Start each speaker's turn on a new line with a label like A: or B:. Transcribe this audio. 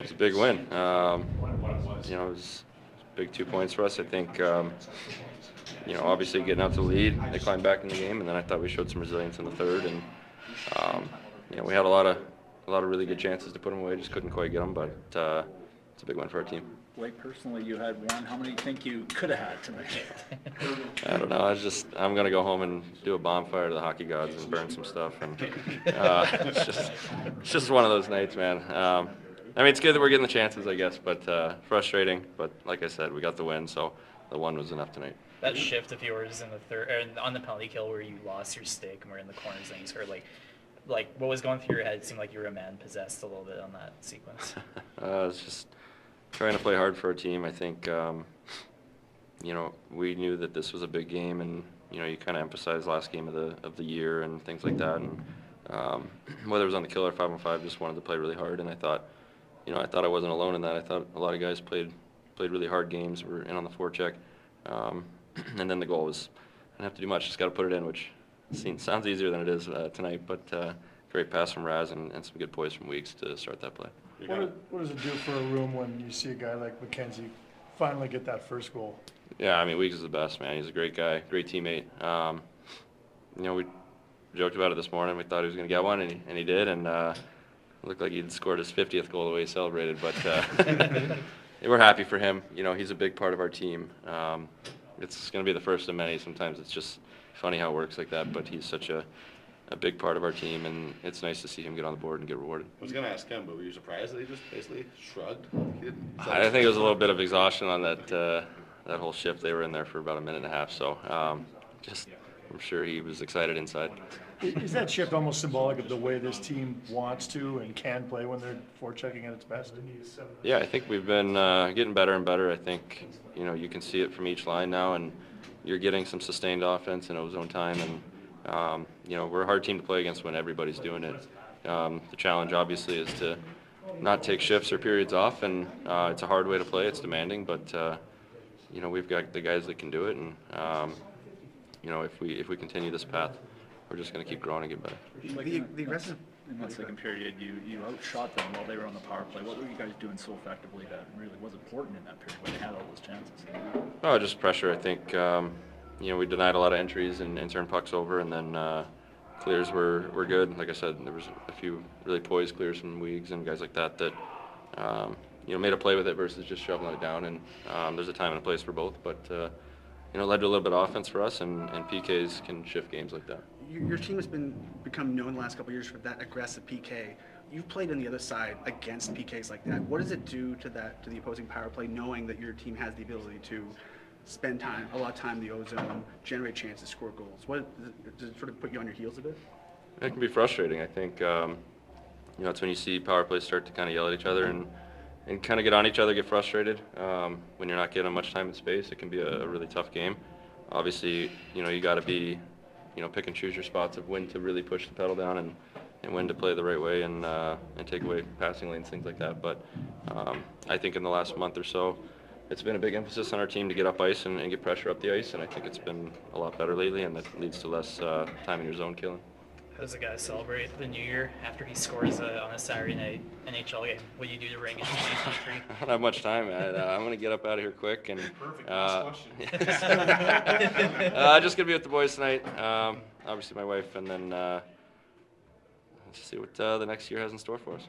A: It's a big win. It was a big 2 points for us. I think, obviously getting out to the lead, they climbed back in the game, and then I thought we showed some resilience in the third. And we had a lot of really good chances to put them away, just couldn't quite get them. But it's a big win for our team.
B: Blake, personally, you had one. How many do you think you could have had tonight?
A: I don't know. I'm gonna go home and do a bonfire to the hockey gods and burn some stuff. And it's just one of those nights, man. It's good that we're getting the chances, I guess, but frustrating. But like I said, we got the win, so the one was enough tonight.
C: That shift of yours in the third, or on the penalty kill where you lost your stick and were in the corners and you sort of like what was going through your head? It seemed like you were a man possessed a little bit on that sequence.
A: It's just trying to play hard for our team. I think, we knew that this was a big game, and you kind of emphasized last game of the year and things like that. And whether it was on the kill or 5-on-5, just wanted to play really hard. And I thought I wasn't alone in that. I thought a lot of guys played really hard games. We're in on the forecheck, and then the goal was I didn't have to do much. Just got to put it in, which sounds easier than it is tonight. But great pass from Raz and some good poise from Weeks to start that play.
D: What does it do for a room when you see a guy like McKenzie finally get that first goal?
A: Yeah, Weeks is the best, man. He's a great guy, great teammate. We joked about it this morning. We thought he was going to get one, and he did. And it looked like he'd scored his 50th goal the way he celebrated. But we're happy for him. He's a big part of our team. It's going to be the first of many. Sometimes it's just funny how it works like that. But he's such a big part of our team, and it's nice to see him get on the board and get rewarded.
E: I was going to ask him, but were you surprised that he just basically shrugged?
A: I think it was a little bit of exhaustion on that whole shift. They were in there for about a minute and a half, so I'm sure he was excited inside.
D: Is that shift almost symbolic of the way this team wants to and can play when they're forechecking at its best?
A: Yeah, I think we've been getting better and better. I think you can see it from each line now, and you're getting some sustained offense in ozone time, and we're a hard team to play against when everybody's doing it. The challenge, obviously, is to not take shifts or periods off, and it's a hard way to play. It's demanding, but we've got the guys that can do it, and if we continue this path, we're just going to keep growing and get better.
B: The rest in that second period, you outshot them while they were on the power play. What were you guys doing so effectively that really was important in that period when they had all those chances?
A: Oh, just pressure. I think we denied a lot of entries and turned pucks over, and then clears were good. Like I said, there was a few really poised clears from Weeks and guys like that made a play with it versus just shoveling it down. And there's a time and a place for both, but it led to a little bit of offense for us, and PKs can shift games like that.
F: Your team has become known the last couple of years for that aggressive PK. You've played on the other side against PKs like that. What does it do to the opposing power play, knowing that your team has the ability to spend a lot of time in the ozone, generate chances, score goals? Does it sort of put you on your heels a bit?
A: It can be frustrating. I think it's when you see power plays start to kind of yell at each other and kind of get on each other, get frustrated. When you're not getting much time and space, it can be a really tough game. Obviously, you got to be, pick and choose your spots of when to really push the pedal down and when to play the right way and take away passing lanes, things like that. But I think in the last month or so, it's been a big emphasis on our team to get up ice and get pressure up the ice, and I think it's been a lot better lately, and that leads to less time in your zone killing.
C: How does a guy celebrate the New Year after he scores on a Saturday night NHL game? What do you do to ring in 2023?
A: I don't have much time, man. I'm going to get up out of here quick. And
E: Perfect. Last question.
A: Just going to be with the boys tonight. Obviously my wife, and then let's see what the next year has in store for us.